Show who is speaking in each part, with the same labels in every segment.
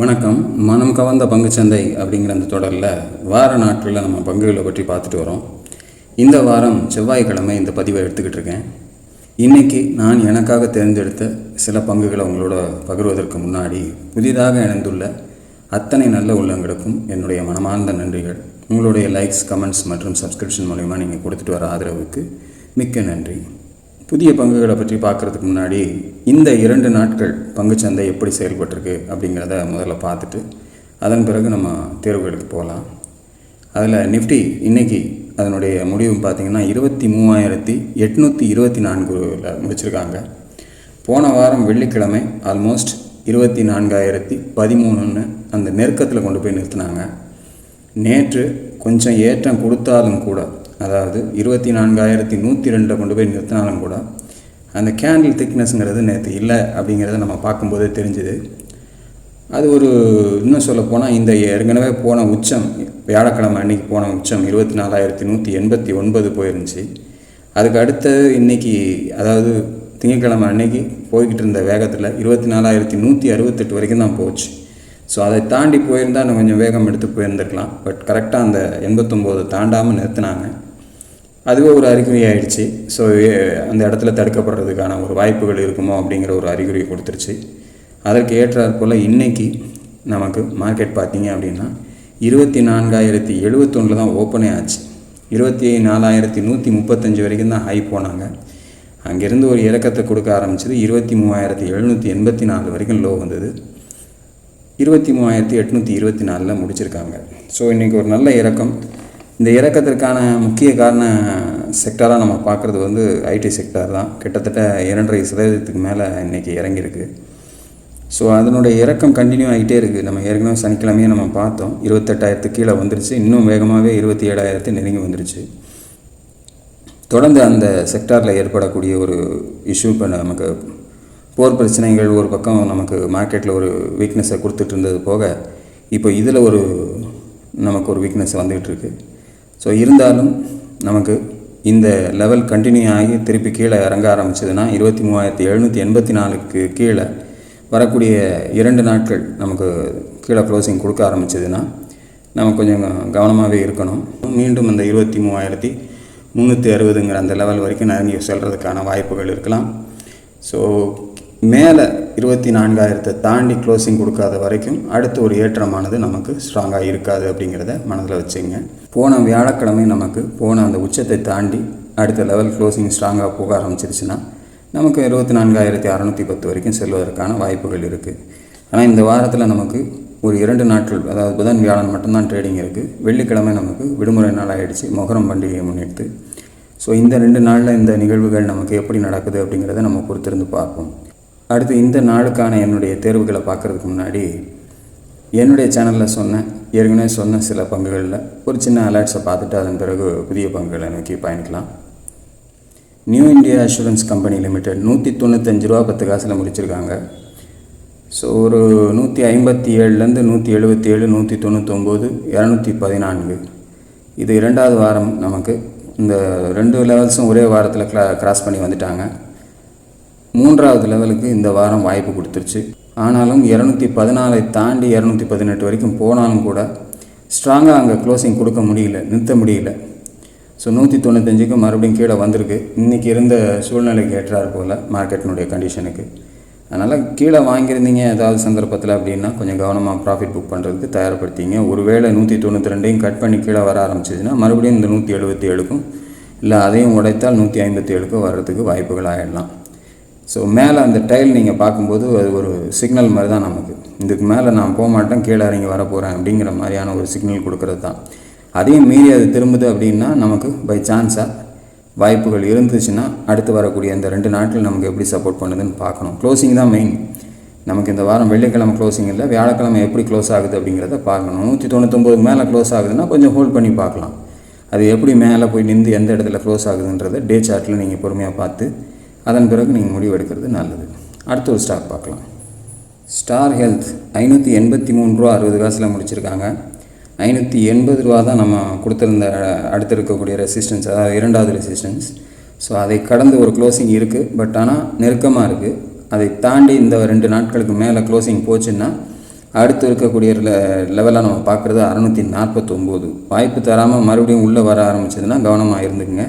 Speaker 1: வணக்கம். மனம் கவர்ந்த பங்குச்சந்தை அப்படிங்கிற அந்த தொடரில் வார நாட்களில் நம்ம பங்குகளை பற்றி பார்த்துட்டு வரோம். இந்த வாரம் செவ்வாய்க்கிழமை இந்த பதிவை எடுத்துக்கிட்டு இருக்கேன். இன்றைக்கி நான் எனக்காக தேர்ந்தெடுத்த சில பங்குகளை உங்களோட பகிர்வதற்கு முன்னாடி புதிதாக இணைந்துள்ள அத்தனை நல்ல உள்ளங்களுக்கும் என்னுடைய மனமார்ந்த நன்றிகள். உங்களுடைய லைக்ஸ், கமெண்ட்ஸ் மற்றும் சப்ஸ்கிரிப்ஷன் மூலிமா நீங்கள் கொடுத்துட்டு வர ஆதரவுக்கு மிக்க நன்றி. புதிய பங்குகளை பற்றி பார்க்குறதுக்கு முன்னாடி இந்த 2 நாட்கள் பங்குச்சந்தை எப்படி செயல்பட்டிருக்கு அப்படிங்கிறத முதல்ல பார்த்துட்டு அதன் பிறகு நம்ம தேர்வுகளுக்கு போகலாம். அதில் நிஃப்டி இன்றைக்கி அதனுடைய முடிவு பார்த்திங்கன்னா 23,824 முடிச்சிருக்காங்க. போன வாரம் வெள்ளிக்கிழமை ஆல்மோஸ்ட் 24,013 அந்த நெருக்கத்தில் கொண்டு போய் நிறுத்தினாங்க. நேற்று கொஞ்சம் ஏற்றம் கொடுத்தாலும் கூட, அதாவது 24,102 கொண்டு போய் நிறுத்தினாலும் கூட அந்த கேண்டில் திக்னஸ்ங்கிறது நேற்று இல்லை அப்படிங்கிறத நம்ம பார்க்கும்போதே தெரிஞ்சுது. அது ஒரு இன்னும் சொல்லப்போனால் இந்த ஏற்கனவே போன உச்சம் வியாழக்கிழமை அன்றைக்கி போன உச்சம் 24,189 போயிருந்துச்சு. அதுக்கு அடுத்தது இன்றைக்கி, அதாவது திங்கட்கிழமை அன்னைக்கு போய்கிட்டு இருந்த வேகத்தில் 24,168 வரைக்கும் தான் போச்சு. ஸோ அதை தாண்டி போயிருந்தால் இன்னும் கொஞ்சம் வேகம் எடுத்து போயிருந்துருக்கலாம். பட் கரெக்டாக அந்த 89 தாண்டாமல் நிறுத்தினாங்க. அதுவே ஒரு அறிகுறி ஆகிடுச்சு. ஸோ அந்த இடத்துல தடுக்கப்படுறதுக்கான ஒரு வாய்ப்புகள் இருக்குமோ அப்படிங்கிற ஒரு அறிகுறியை கொடுத்துருச்சு. அதற்கு ஏற்றாற் போல் இன்றைக்கி நமக்கு மார்க்கெட் பார்த்திங்க அப்படின்னா 24,071 தான் ஓப்பனே ஆச்சு. 24,135 வரைக்கும் தான் ஹை போனாங்க. அங்கேருந்து ஒரு இறக்கத்தை கொடுக்க ஆரம்பிச்சது. 23,784 வரைக்கும் லோ வந்தது. 23,824 முடிச்சிருக்காங்க. ஸோ இன்றைக்கி ஒரு நல்ல இறக்கம். இந்த இறக்கத்திற்கான முக்கிய காரண செக்டாராக நம்ம பார்க்குறது ஐடி செக்டார் தான். கிட்டத்தட்ட 2.5% மேலே இன்றைக்கி இறங்கியிருக்கு. ஸோ அதனுடைய இறக்கம் கண்டினியூ ஆகிட்டே இருக்குது. நம்ம ஏற்கனவே சனிக்கிழமையே நம்ம பார்த்தோம். 28,000 கீழே வந்துருச்சு. இன்னும் வேகமாகவே 27,000 நெருங்கி வந்துருச்சு. தொடர்ந்து அந்த செக்டாரில் ஏற்படக்கூடிய ஒரு இஷ்யூ, இப்போ நமக்கு போர் பிரச்சனைகள் ஒரு பக்கம் நமக்கு மார்க்கெட்டில் ஒரு வீக்னஸை கொடுத்துட்டு இருந்தது போக, இப்போ இதில் நமக்கு ஒரு வீக்னஸ் வந்துகிட்ருக்கு. ஸோ இருந்தாலும் நமக்கு இந்த லெவல் கண்டினியூ ஆகி திருப்பி கீழே இறங்க ஆரம்பிச்சதுன்னா 23,784 கீழே வரக்கூடிய 2 நாட்கள் நமக்கு கீழே க்ளோசிங் கொடுக்க ஆரம்பிச்சதுன்னா நம்ம கொஞ்சம் கவனமாகவே இருக்கணும். மீண்டும் அந்த 23,360 அந்த லெவல் வரைக்கும் நெருங்கி செல்கிறதுக்கான வாய்ப்புகள் இருக்கலாம். ஸோ மேலே 24,000 தாண்டி க்ளோசிங் கொடுக்காத வரைக்கும் அடுத்த ஒரு ஏற்றமானது நமக்கு ஸ்ட்ராங்காக இருக்காது அப்படிங்கிறத மனதில் வச்சுங்க. போன வியாழக்கிழமை நமக்கு போன அந்த உச்சத்தை தாண்டி அடுத்த லெவல் க்ளோசிங் ஸ்ட்ராங்காக போக ஆரம்பிச்சிருச்சுன்னா நமக்கு 24,610 வரைக்கும் செல்வதற்கான வாய்ப்புகள் இருக்குது. ஆனால் இந்த வாரத்தில் நமக்கு ஒரு 2 நாட்கள், அதாவது புதன் வியாழன் மட்டும்தான் ட்ரேடிங் இருக்குது. வெள்ளிக்கிழமை நமக்கு விடுமுறை நாள் ஆகிடுச்சு, மொஹரம் பண்டிகையை முன்னிட்டு. ஸோ இந்த 2 நாளில் இந்த நிகழ்வுகள் நமக்கு எப்படி நடக்குது அப்படிங்கிறத நம்ம பொறுத்திருந்து பார்ப்போம். அடுத்து இந்த நாளுக்கான என்னுடைய தேர்வுகளை பார்க்குறதுக்கு முன்னாடி என்னுடைய சேனலில் ஏற்கனவே சொன்ன சில பங்குகளில் ஒரு சின்ன அலர்ட்ஸை பார்த்துட்டு அதன் பிறகு புதிய பங்குகளை நோக்கி பயணிக்கலாம். New India assurance company limited 195 ரூபா 10 காசில் முடிச்சிருக்காங்க. ஸோ ஒரு 157லேருந்து 177, 199, 214 இது 2வது வாரம் நமக்கு இந்த 2 லெவல்ஸும் ஒரே வாரத்தில் கிராஸ் பண்ணி வந்துட்டாங்க. 3வது லெவலுக்கு இந்த வாரம் வாய்ப்பு கொடுத்துருச்சு. ஆனாலும் 214 தாண்டி 218 வரைக்கும் போனாலும் கூட ஸ்ட்ராங்காக அங்கே க்ளோசிங் கொடுக்க முடியல, நிறுத்த முடியல. ஸோ 195க்கு மறுபடியும் கீழே வந்திருக்கு. இன்றைக்கி இருந்த சூழ்நிலைக்கு ஏற்றார் போல் மார்க்கெட்டினுடைய கண்டிஷனுக்கு. அதனால் கீழே வாங்கியிருந்தீங்க ஏதாவது சந்தர்ப்பத்தில் அப்படின்னா கொஞ்சம் கவனமாக ப்ராஃபிட் புக் பண்ணுறதுக்கு தயார்படுத்திங்க. ஒருவேளை 192 கட் பண்ணி கீழே வர ஆரம்பிச்சிதுன்னா மறுபடியும் இந்த 177க்கும் இல்லை அதையும் உடைத்தால் 157க்கும் வர்றதுக்கு வாய்ப்புகள் ஆகிடலாம். ஸோ மேலே அந்த டைல் நீங்கள் பார்க்கும்போது அது ஒரு சிக்னல் மாதிரி தான் நமக்கு. இதுக்கு மேலே நான் போக மாட்டேன், கீழே இறங்கி வரப்போகிறேன் அப்படிங்கிற மாதிரியான ஒரு சிக்னல் கொடுக்கறது தான். அதையும் மீறி அது திரும்புது அப்படின்னா நமக்கு பை சான்ஸாக வாய்ப்புகள் இருந்துச்சுன்னா அடுத்து வரக்கூடிய அந்த 2 நாட்கள் நமக்கு எப்படி சப்போர்ட் பண்ணுதுன்னு பார்க்கணும். க்ளோசிங் தான் மெயின். நமக்கு இந்த வாரம் வெள்ளிக்கிழமை க்ளோசிங் இல்லை, வியாழக்கிழமை எப்படி க்ளோஸ் ஆகுது அப்படிங்கிறத பார்க்கணும். 199 மேலே க்ளோஸ் ஆகுதுன்னா கொஞ்சம் ஹோல்ட் பண்ணி பார்க்கலாம். அது எப்படி மேலே போய் நின்று எந்த இடத்துல க்ளோஸ் ஆகுதுன்றதை டே சார்ட்டில் நீங்கள் பொறுமையாக பார்த்து அதன் பிறகு நீங்கள் முடிவு எடுக்கிறது நல்லது. அடுத்த ஒரு ஸ்டாக் பார்க்கலாம். ஸ்டார் ஹெல்த் 583 ரூபா 60 காசில் முடிச்சிருக்காங்க. 580 ரூபா தான் நம்ம கொடுத்துருந்த அடுத்து இருக்கக்கூடிய ரெசிஸ்டன்ஸ், அதாவது 2வது ரெசிஸ்டன்ஸ். ஸோ அதை கடந்து ஒரு க்ளோசிங் இருக்குது. பட் ஆனால் நெருக்கமாக இருக்குது. அதை தாண்டி இந்த 2 நாட்களுக்கு மேலே க்ளோசிங் போச்சுன்னா அடுத்து இருக்கக்கூடிய லெவலாக நம்ம பார்க்குறது 649. வாய்ப்பு தராமல் மறுபடியும் உள்ளே வர ஆரம்பிச்சதுன்னா கவனமாக இருந்துக்குங்க.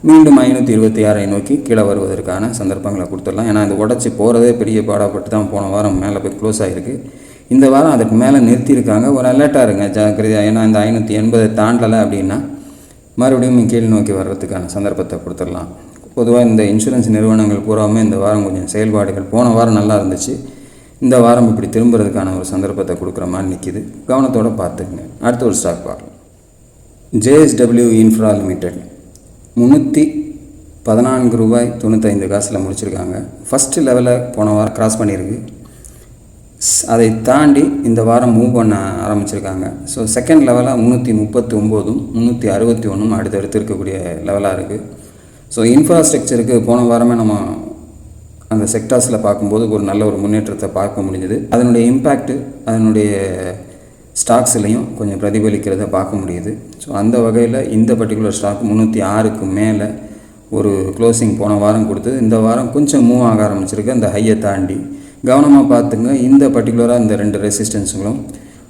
Speaker 1: மீண்டும் 526 நோக்கி கீழே வருவதற்கான சந்தர்ப்பங்களை கொடுத்துடலாம். ஏன்னா இது உடச்சி போகிறதே பெரிய பாடப்பட்டு தான் போன வாரம் மேலே போய் க்ளோஸ் ஆகிருக்கு. இந்த வாரம் அதுக்கு மேலே நிறுத்தியிருக்காங்க. ஒரு அலர்ட்டாக இருங்க, ஜாக்கிரதையாக. ஏன்னா இந்த 580 தாண்டலை அப்படின்னா மறுபடியும் கீழ் நோக்கி வர்றதுக்கான சந்தர்ப்பத்தை கொடுத்துடலாம். பொதுவாக இந்த இன்சூரன்ஸ் நிறுவனங்கள் பூராமே இந்த வாரம் கொஞ்சம் செயல்பாடுகள் போன வாரம் நல்லா இருந்துச்சு, இந்த வாரம் இப்படி திரும்புறதுக்கான ஒரு சந்தர்ப்பத்தை கொடுக்குற மாதிரி நிற்கிது. கவனத்தோடு பார்த்துக்குங்க. அடுத்த ஒரு ஸ்டாக் பார்க்கலாம். JSW இன்ஃப்ரா லிமிடெட் 314 ரூபாய் 95 முடிச்சிருக்காங்க. ஃபஸ்ட்டு லெவலில் போன வாரம் கிராஸ் பண்ணியிருக்கு. அதை தாண்டி இந்த வாரம் மூவ் பண்ண ஆரம்பிச்சிருக்காங்க. ஸோ செகண்ட் லெவலாக 339 361 அடுத்தடுத்து இருக்கக்கூடிய லெவலாக இருக்குது. ஸோ இன்ஃப்ராஸ்ட்ரக்சருக்கு போன வாரமே நம்ம அந்த செக்டார்ஸில் பார்க்கும்போது ஒரு நல்ல ஒரு முன்னேற்றத்தை பார்க்க முடிஞ்சுது. அதனுடைய இம்பேக்ட்டு அதனுடைய ஸ்டாக்ஸ்லையும் கொஞ்சம் பிரதிபலிக்கிறத பார்க்க முடியுது. ஸோ அந்த வகையில் இந்த பர்டிகுலர் ஸ்டாக் 306க்கு மேலே ஒரு க்ளோசிங் போன வாரம் கொடுத்தது. இந்த வாரம் கொஞ்சம் மூவ் ஆக ஆரம்பிச்சிருக்கு அந்த ஹையை தாண்டி. கவனமாக பார்த்துங்க. இந்த பர்டிகுலராக இந்த 2 ரெசிஸ்டன்ஸுங்களும்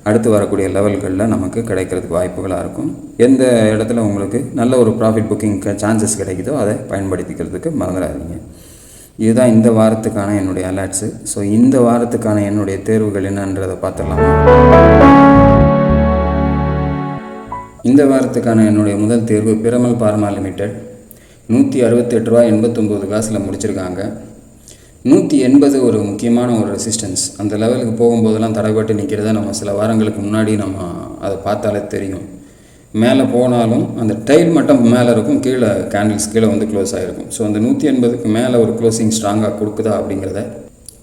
Speaker 1: அடுத்து வரக்கூடிய லெவல்களில் நமக்கு கிடைக்கிறதுக்கு வாய்ப்புகளாக இருக்கும். எந்த இடத்துல உங்களுக்கு நல்ல ஒரு ப்ராஃபிட் புக்கிங் சான்சஸ் கிடைக்குதோ அதை பயன்படுத்திக்கிறதுக்கு மறந்துடாதீங்க. இதுதான் இந்த வாரத்துக்கான என்னுடைய அலர்ட்ஸு. ஸோ இந்த வாரத்துக்கான என்னுடைய தேர்வுகள் என்னன்றதை பார்த்துடலாமா? இந்த வாரத்துக்கான என்னுடைய முதல் தேர்வு பிரமல் பார்மா லிமிடெட் 168 ரூபா 89 முடிச்சிருக்காங்க. 180 ஒரு முக்கியமான ஒரு ரெசிஸ்டன்ஸ். அந்த லெவலுக்கு போகும்போதெல்லாம் தடைப்பட்டு நிற்கிறத நம்ம சில வாரங்களுக்கு முன்னாடி நம்ம அதை பார்த்தாலே தெரியும். மேலே போனாலும் அந்த டைல் மட்டும் மேலே இருக்கும், கீழே கேண்டில்ஸ் கீழே வந்து க்ளோஸ் ஆகிருக்கும். ஸோ அந்த 180க்கு மேலே ஒரு க்ளோசிங் ஸ்ட்ராங்காக கொடுக்குதா அப்படிங்கிறத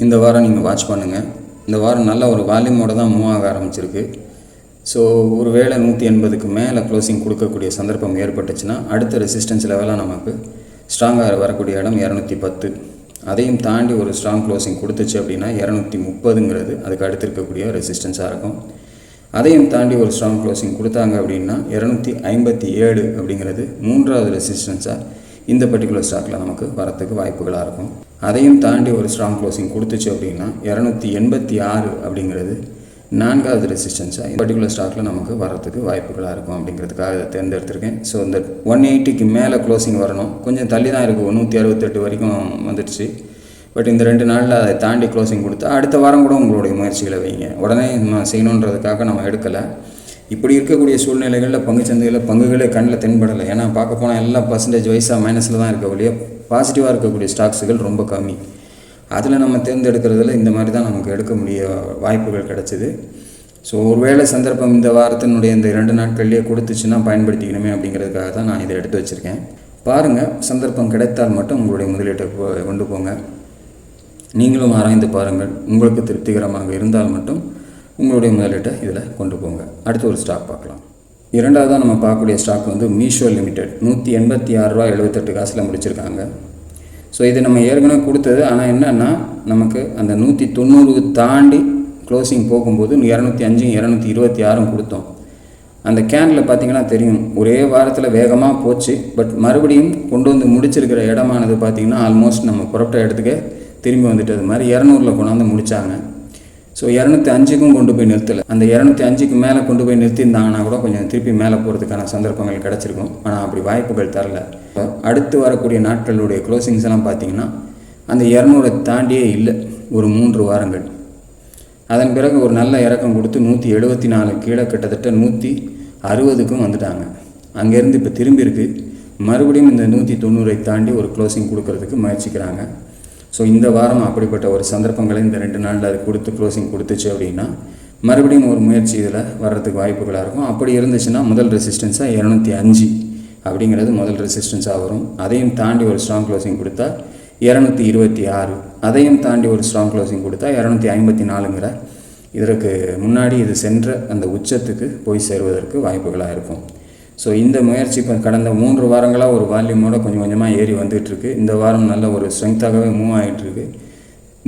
Speaker 1: இந்த வாரம் நீங்கள் வாட்ச் பண்ணுங்கள். இந்த வாரம் நல்ல ஒரு வால்யூமோடு தான் மூவ் ஆக ஆரம்பிச்சிருக்கு. ஸோ ஒரு வேளை 180க்கு மேலே க்ளோசிங் கொடுக்கக்கூடிய சந்தர்ப்பம் ஏற்பட்டுச்சுன்னா அடுத்த ரெசிஸ்டன்ஸ் லெவலாக நமக்கு ஸ்ட்ராங்காக வரக்கூடிய இடம் 210. அதையும் தாண்டி ஒரு ஸ்ட்ராங் க்ளோசிங் கொடுத்துச்சு அப்படின்னா 230ங்கிறது அதுக்கு அடுத்து இருக்கக்கூடிய ரெசிஸ்டன்ஸாக இருக்கும். அதையும் தாண்டி ஒரு ஸ்ட்ராங் க்ளோசிங் கொடுத்தாங்க அப்படின்னா 257 அப்படிங்கிறது 3வது ரெசிஸ்டன்ஸாக இந்த பர்டிகுலர் ஸ்டாக்கில் நமக்கு வரத்துக்கு வாய்ப்புகளாக இருக்கும். அதையும் தாண்டி ஒரு ஸ்ட்ராங் க்ளோசிங் கொடுத்துச்சு அப்படின்னா 286 அப்படிங்கிறது 4வது ரெசிஸ்டன்ஸாக இந்த பர்டிகுலர் ஸ்டாக்கில் நமக்கு வரத்துக்கு வாய்ப்புகளாக இருக்கும். அப்படிங்கிறதுக்காக இதை தேர்ந்தெடுத்திருக்கேன். ஸோ இந்த 180க்கு மேலே க்ளோசிங் வரணும். கொஞ்சம் தள்ளி தான் இருக்குது, 168 வரைக்கும் வந்துடுச்சு. பட் இந்த 2 நாளில் அதை தாண்டி க்ளோசிங் கொடுத்தா அடுத்த வாரம் கூட உங்களுடைய முயற்சிகளை வைங்க. உடனே நம்ம செய்யணுன்றதுக்காக நம்ம எடுக்கலை. இப்படி இருக்கக்கூடிய சூழ்நிலைகளில் பங்குச்சந்தையில் பங்குகளே கண்ணில் தென்படலை. ஏன்னா பார்க்க போனால் எல்லாம் பர்சன்டேஜ் வைஸாக மைனஸில் தான் இருக்க வழியாக பாசிட்டிவாக இருக்கக்கூடிய ஸ்டாக்ஸுகள் ரொம்ப கம்மி. அதில் நம்ம தேர்ந்தெடுக்கிறதுல இந்த மாதிரி தான் நமக்கு எடுக்க முடிய வாய்ப்புகள் கிடச்சிது. ஸோ ஒருவேளை சந்தர்ப்பம் இந்த வாரத்தினுடைய இந்த 2 நாட்கள்லேயே கொடுத்துச்சுன்னா பயன்படுத்திக்கணுமே அப்படிங்கிறதுக்காக தான் நான் இதை எடுத்து வச்சுருக்கேன். பாருங்கள், சந்தர்ப்பம் கிடைத்தால் மட்டும் உங்களுடைய முதலீட்டை கொண்டு போங்க. நீங்களும் ஆராய்ந்து பாருங்கள். உங்களுக்கு திருப்திகரமாக இருந்தால் மட்டும் உங்களுடைய முதலீட்டை இதில் கொண்டு போங்க. அடுத்து ஒரு ஸ்டாக் பார்க்கலாம். இரண்டாவதாக நம்ம பார்க்கக்கூடிய ஸ்டாக் வந்து மீஷோ லிமிடெட் 186 ரூபா 78 முடிச்சிருக்காங்க. ஸோ இது நம்ம ஏற்கனவே கொடுத்தது. ஆனால் என்னென்னா நமக்கு அந்த 190 தாண்டி க்ளோசிங் போகும்போது 205 226 கொடுத்தோம். அந்த கேனில் பார்த்திங்கன்னா தெரியும், ஒரே வாரத்தில் வேகமாக போச்சு. பட் மறுபடியும் கொண்டு வந்து முடிச்சிருக்கிற இடமானது பார்த்திங்கன்னா ஆல்மோஸ்ட் நம்ம புறப்பட்ட இடத்துக்கு திரும்பி வந்துட்டு அது மாதிரி 200 கொண்டாந்து முடித்தாங்க. ஸோ 205க்கும் கொண்டு போய் நிறுத்தலை. அந்த 205க்கு மேலே கொண்டு போய் நிறுத்தியிருந்தாங்கன்னா கூட கொஞ்சம் திருப்பி மேலே போகிறதுக்கான சந்தர்ப்பங்கள் கிடச்சிருக்கும். ஆனால் அப்படி வாய்ப்புகள் தரல. அடுத்து வரக்கூடிய நாட்களுடைய க்ளோசிங்ஸ் எல்லாம் பார்த்திங்கன்னா அந்த 200 தாண்டியே இல்லை ஒரு 3 வாரங்கள். அதன் பிறகு ஒரு நல்ல இறக்கம் கொடுத்து 174 கீழே கிட்டத்தட்ட 160க்கும் வந்துட்டாங்க. அங்கேருந்து இப்போ திரும்பி இருக்குது. மறுபடியும் இந்த 190 தாண்டி ஒரு க்ளோசிங் கொடுக்கறதுக்கு முயற்சிக்கிறாங்க. ஸோ இந்த வாரம் அப்படிப்பட்ட ஒரு சந்தர்ப்பங்களை இந்த 2 நாளில் அது கொடுத்து க்ளோசிங் கொடுத்துச்சு அப்படின்னா மறுபடியும் ஒரு முயற்சி இதில் வர்றதுக்கு வாய்ப்புகளாக இருக்கும். அப்படி இருந்துச்சுன்னா முதல் ரெசிஸ்டன்ஸாக 205 அப்படிங்கிறது முதல் ரெசிஸ்டன்ஸாக வரும். அதையும் தாண்டி ஒரு ஸ்ட்ராங் க்ளோசிங் கொடுத்தா 226, அதையும் தாண்டி ஒரு ஸ்ட்ராங் க்ளோசிங் கொடுத்தா 254ங்கிற இதற்கு முன்னாடி இது சென்ற அந்த உச்சத்துக்கு போய் சேருவதற்கு வாய்ப்புகளாக இருக்கும். ஸோ இந்த முயற்சி இப்போ கடந்த 3 வாரங்களாக ஒரு வால்யூமோட கொஞ்சம் கொஞ்சமாக ஏறி வந்துகிட்ருக்கு. இந்த வாரம் நல்ல ஒரு ஸ்ட்ரென்த்தாகவே மூவ் ஆகிட்டுருக்கு.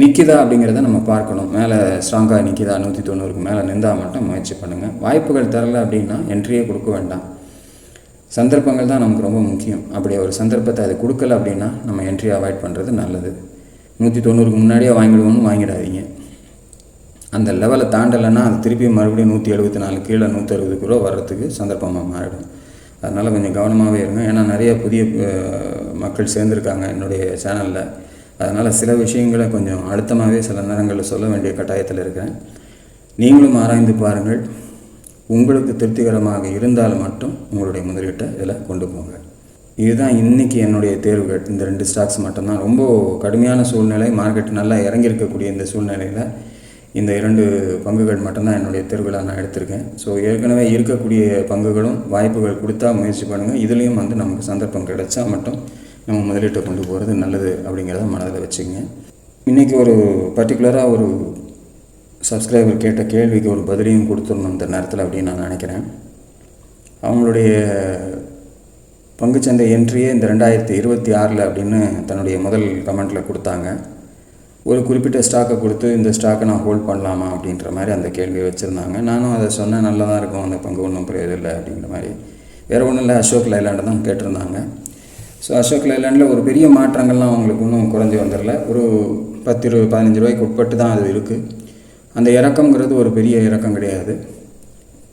Speaker 1: நிற்கிதா அப்படிங்கிறத நம்ம பார்க்கணும். மேலே ஸ்ட்ராங்காக நிற்கிதா 190க்கு மேலே நின்றால் மட்டும் முயற்சி பண்ணுங்கள். வாய்ப்புகள் தரலை அப்படின்னா என்ட்ரியே கொடுக்க வேண்டாம். சந்தர்ப்பங்கள் தான் நமக்கு ரொம்ப முக்கியம். அப்படி ஒரு சந்தர்ப்பத்தை அது கொடுக்கல அப்படின்னா நம்ம என்ட்ரி அவாய்ட் பண்ணுறது நல்லது. 190க்கு முன்னாடியே வாங்கிடுவோம்னு வாங்கிடாதீங்க. அந்த லெவலை தாண்டலைன்னா அது திருப்பி மறுபடியும் 174 கீழே 160 ரூபா வர்றதுக்கு சந்தர்ப்பமாக மாறிடும். அதனால் கொஞ்சம் கவனமாகவே இருங்க. ஏன்னா நிறைய புதிய மக்கள் சேர்ந்துருக்காங்க என்னுடைய சேனலில். அதனால் சில விஷயங்களை கொஞ்சம் அழுத்தமாகவே சில நேரங்களில் சொல்ல வேண்டிய கட்டாயத்தில் இருக்கிறேன். நீங்களும் ஆராய்ந்து பாருங்கள். உங்களுக்கு திருப்திகரமாக இருந்தால் மட்டும் உங்களுடைய முதலீட்டை இதில் கொண்டு போங்க. இதுதான் இன்றைக்கி என்னுடைய தேர்வுகள். இந்த 2 ஸ்டாக்ஸ் மட்டும்தான். ரொம்ப கடுமையான சூழ்நிலை, மார்க்கெட் நல்லா இறங்கியிருக்கக்கூடிய இந்த சூழ்நிலையில் இந்த 2 பங்குகள் மட்டும்தான் என்னுடைய தேர்வுகளாக நான் எடுத்திருக்கேன். ஸோ ஏற்கனவே இருக்கக்கூடிய பங்குகளும் வாய்ப்புகள் கொடுத்தா முயற்சி பண்ணுங்கள். இதுலேயும் நமக்கு சந்தர்ப்பம் கிடைச்சா மட்டும் நம்ம முதலீட்டை கொண்டு போகிறது நல்லது அப்படிங்கிறத மனதில் வச்சுக்கோங்க. இன்றைக்கி ஒரு பர்டிகுலராக ஒரு சப்ஸ்கிரைபர் கேட்ட கேள்விக்கு ஒரு பதிலையும் கொடுத்துடணும் இந்த நேரத்தில் அப்படின்னு நான் நினைக்கிறேன். அவங்களுடைய பங்குச்சந்தை என்ட்ரியே இந்த 2026 அப்படின்னு தன்னுடைய முதல் கமெண்ட்டில் கொடுத்தாங்க. ஒரு குறிப்பிட்ட ஸ்டாக்கை கொடுத்து இந்த ஸ்டாக்கை நான் ஹோல்ட் பண்ணலாமா அப்படின்ற மாதிரி அந்த கேள்வியை வச்சுருந்தாங்க. நானும் அதை சொன்னேன், நல்லா தான் இருக்கும், அந்த பங்கு ஒன்றும் பிரயோஜனம் இல்லை அப்படிங்கிற மாதிரி. வேறு ஒன்றும் இல்லை, அசோக் லைலாண்டை தான் கேட்டிருந்தாங்க. ஸோ அசோக் லைலாண்டில் ஒரு பெரிய மாற்றங்கள்லாம் அவங்களுக்கு இன்னும் குறைஞ்சி வந்துடல. ஒரு 10, 20, 15 ரூபாய்க்கு உட்பட்டு தான் அது இருக்குது. அந்த இறக்கங்கிறது ஒரு பெரிய இறக்கம் கிடையாது.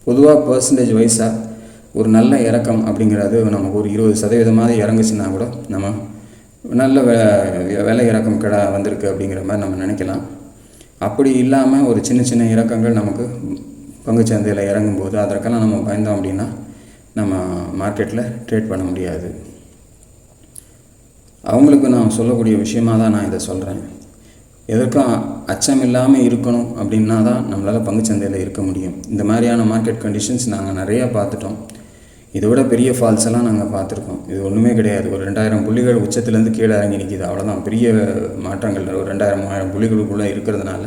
Speaker 1: பொதுவாக பர்சன்டேஜ் வைஸாக ஒரு நல்ல இறக்கம் அப்படிங்கிறது நமக்கு ஒரு 20% இறங்குச்சுன்னா கூட நம்ம நல்ல விலை இறக்கம் வந்திருக்கு அப்படிங்கிற மாதிரி நம்ம நினைக்கலாம். அப்படி இல்லாமல் ஒரு சின்ன சின்ன இறக்கங்கள் நமக்கு பங்குச்சந்தையில் இறங்கும்போது அதற்கெல்லாம் நம்ம பயந்தோம் அப்படின்னா நம்ம மார்க்கெட்டில் ட்ரேட் பண்ண முடியாது. அவங்களுக்கு நான் சொல்லக்கூடிய விஷயமாக தான் நான் இதை சொல்கிறேன். எதற்கும் அச்சம் இல்லாமல் இருக்கணும் அப்படின்னா தான் நம்மளால் பங்குச்சந்தையில் இருக்க முடியும். இந்த மாதிரியான மார்க்கெட் கண்டிஷன்ஸ் நாங்கள் நிறையா பார்த்துட்டோம். இதை விட பெரிய ஃபால்ஸ் எல்லாம் நாங்கள் பார்த்துருக்கோம். இது ஒன்றுமே கிடையாது. ஒரு 2000 புள்ளிகள் உச்சத்துலேருந்து கீழே இறங்கி நிற்கிது, அவ்வளோதான். பெரிய மாற்றங்கள் ஒரு 2000, 3000 புள்ளிகளுக்குள்ளே இருக்கிறதுனால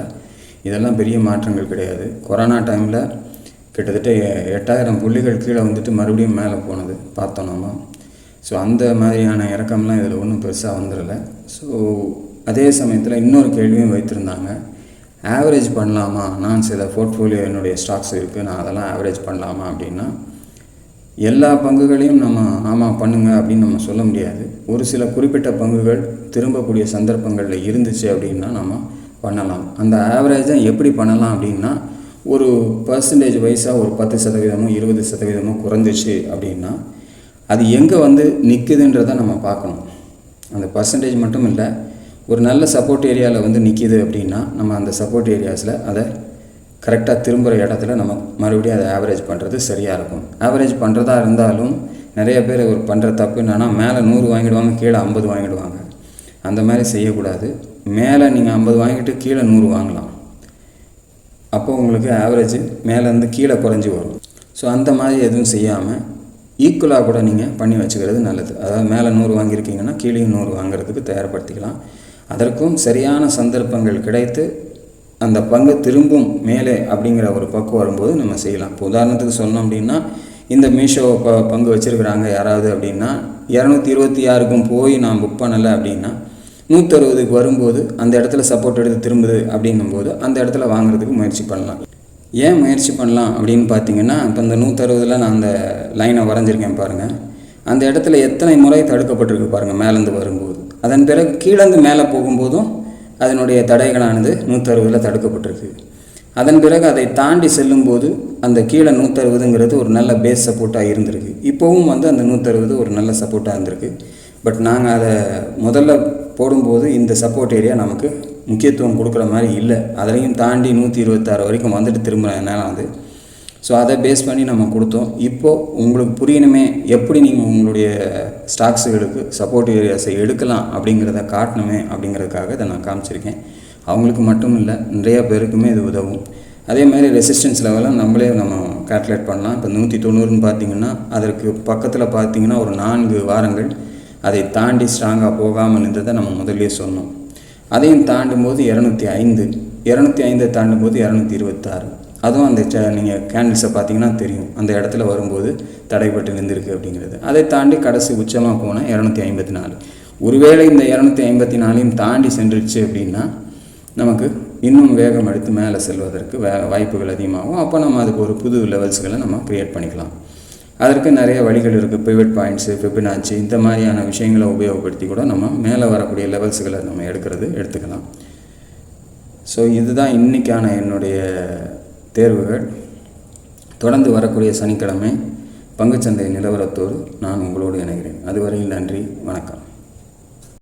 Speaker 1: இதெல்லாம் பெரிய மாற்றங்கள் கிடையாது. கொரோனா டைமில் கிட்டத்தட்ட 8000 புள்ளிகள் கீழே வந்துட்டு மறுபடியும் மேலே போனது பார்த்தோம் நம்ம. ஸோ அந்த மாதிரியான இறக்கம்லாம் இதில் ஒன்றும் பெருசாக வந்துடலை. ஸோ அதே சமயத்தில் இன்னொரு கேள்வியும் வைத்திருந்தாங்க, ஆவரேஜ் பண்ணலாமா? நான் சில போர்ட்ஃபோலியோ என்னுடைய ஸ்டாக்ஸ் இருக்குது, நான் அதெல்லாம் ஆவரேஜ் பண்ணலாமா அப்படின்னா எல்லா பங்குகளையும் நம்ம ஆமாம் பண்ணுங்க அப்படின்னு நம்ம சொல்ல முடியாது. ஒரு சில குறிப்பிட்ட பங்குகள் திரும்பக்கூடிய சந்தர்ப்பங்களில் இருந்துச்சு அப்படின்னா நம்ம பண்ணலாம். அந்த ஆவரேஜை எப்படி பண்ணலாம் அப்படின்னா ஒரு பர்சன்டேஜ் வைஸாக ஒரு 10%, 20% குறைஞ்சிச்சு அப்படின்னா அது எங்கே நிற்குதுன்றதை நம்ம பார்க்கணும். அந்த பர்சன்டேஜ் மட்டும் இல்லை, ஒரு நல்ல சப்போர்ட் ஏரியாவில் நிற்கிது அப்படின்னா நம்ம அந்த சப்போர்ட் ஏரியாஸில் அதை கரெக்டாக திரும்புகிற இடத்துல நம்ம மறுபடியும் அதை ஆவரேஜ் பண்ணுறது சரியாக இருக்கும். ஆவரேஜ் பண்ணுறதா இருந்தாலும் நிறைய பேர் ஒரு பண்ணுற தப்பு என்னென்னா மேலே 100 வாங்கிடுவாங்க, கீழே 50 வாங்கிடுவாங்க. அந்த மாதிரி செய்யக்கூடாது. மேலே நீங்கள் 50 வாங்கிட்டு கீழே 100 வாங்கலாம். அப்போ உங்களுக்கு ஆவரேஜ் மேலேருந்து கீழே குறைஞ்சி வரும். ஸோ அந்த மாதிரி எதுவும் செய்யாமல் ஈக்குவலாக கூட நீங்கள் பண்ணி வச்சுக்கிறது நல்லது. அதாவது மேலே 100 வாங்கியிருக்கீங்கன்னா கீழேயும் 100 வாங்குறதுக்கு தயார்படுத்திக்கலாம். அதற்கும் சரியான சந்தர்ப்பங்கள் கிடைத்து அந்த பங்கு திரும்பும் மேலே அப்படிங்கிற ஒரு பக்கம் வரும்போது நம்ம செய்யலாம். இப்போ உதாரணத்துக்கு சொன்னோம் அப்படின்னா இந்த மீஷோ பங்கு வச்சுருக்கிறாங்க யாராவது அப்படின்னா 226க்கும் போய் நான் புக் பண்ணலை அப்படின்னா 160க்கு வரும்போது அந்த இடத்துல சப்போர்ட் எடுத்து திரும்புது அப்படின்னும்போது அந்த இடத்துல வாங்குறதுக்கு முயற்சி பண்ணலாம். ஏன் முயற்சி பண்ணலாம் அப்படின்னு பார்த்தீங்கன்னா, இப்போ இந்த 160ல் நான் அந்த லைனை வரைஞ்சிருக்கேன் பாருங்கள். அந்த இடத்துல எத்தனை முறை தடுக்கப்பட்டிருக்கு பாருங்கள் மேலேருந்து வரும்போது. அதன் பிறகு கீழேருந்து மேலே போகும்போதும் அதனுடைய தடைகளானது 160ல் தடுக்கப்பட்டிருக்கு. அதன் பிறகு அதை தாண்டி செல்லும்போது அந்த கீழே 160ங்கிறது ஒரு நல்ல பேஸ் சப்போர்ட்டாக இருந்திருக்கு. இப்போவும் அந்த 160 ஒரு நல்ல சப்போர்ட்டாக இருந்திருக்கு. பட் நாங்கள் அதை முதல்ல போடும்போது இந்த சப்போர்ட் ஏரியா நமக்கு முக்கியத்துவம் கொடுக்குற மாதிரி இல்லை. அதிலையும் தாண்டி 126 வரைக்கும் வந்துட்டு திரும்ப ஸோ அதை பேஸ் பண்ணி நம்ம கொடுத்தோம். இப்போது உங்களுக்கு புரியணுமே எப்படி நீங்கள் உங்களுடைய ஸ்டாக்ஸுகளுக்கு சப்போர்ட் ஏரியாஸை எடுக்கலாம் அப்படிங்கிறத காட்டணுமே அப்படிங்கிறதுக்காக இதை நான் காமிச்சிருக்கேன். அவங்களுக்கு மட்டும் இல்லை, நிறையா பேருக்குமே இது உதவும். அதே மாதிரி ரெசிஸ்டன்ஸ் லெவலை நம்மளே நம்ம கால்குலேட் பண்ணலாம். இப்போ 190ன்னு பார்த்தீங்கன்னா அதற்கு பக்கத்தில் பார்த்தீங்கன்னா ஒரு 4 வாரங்கள் அதை தாண்டி ஸ்ட்ராங்காக போகாமல் நின்றதை நம்ம முதல்லே சொன்னோம். அதையும் தாண்டும் போது 205 தாண்டும் போது 226. அதுவும் அந்த நீங்கள் கேண்டில்ஸை பார்த்தீங்கன்னா தெரியும், அந்த இடத்துல வரும்போது தடைப்பட்டு நின்றுருக்கு அப்படிங்கிறது. அதை தாண்டி கடைசி உச்சமாக போனால் 254. ஒருவேளை இந்த 254ஐயும் தாண்டி சென்றுச்சு அப்படின்னா நமக்கு இன்னும் வேகம் எடுத்து மேலே செல்வதற்கு வாய்ப்புகள் அதிகமாகும். அப்போ நம்ம அதுக்கு ஒரு புது லெவல்ஸ்களை நம்ம க்ரியேட் பண்ணிக்கலாம். அதற்கு நிறைய வழிகள் இருக்குது. பிவட் பாயிண்ட்ஸு, ஃபிபனாச்சி, இந்த மாதிரியான விஷயங்களை உபயோகப்படுத்தி கூட நம்ம மேலே வரக்கூடிய லெவல்ஸுகளை நம்ம எடுத்துக்கலாம். ஸோ இதுதான் இன்றைக்கான என்னுடைய தேர்வுகள். தொடர்ந்து வரக்கூடிய சனிக்கிழமை பங்குச்சந்தை நிலவரத்தோடு நான் உங்களோடு இணைகிறேன். அதுவரையில் நன்றி, வணக்கம்.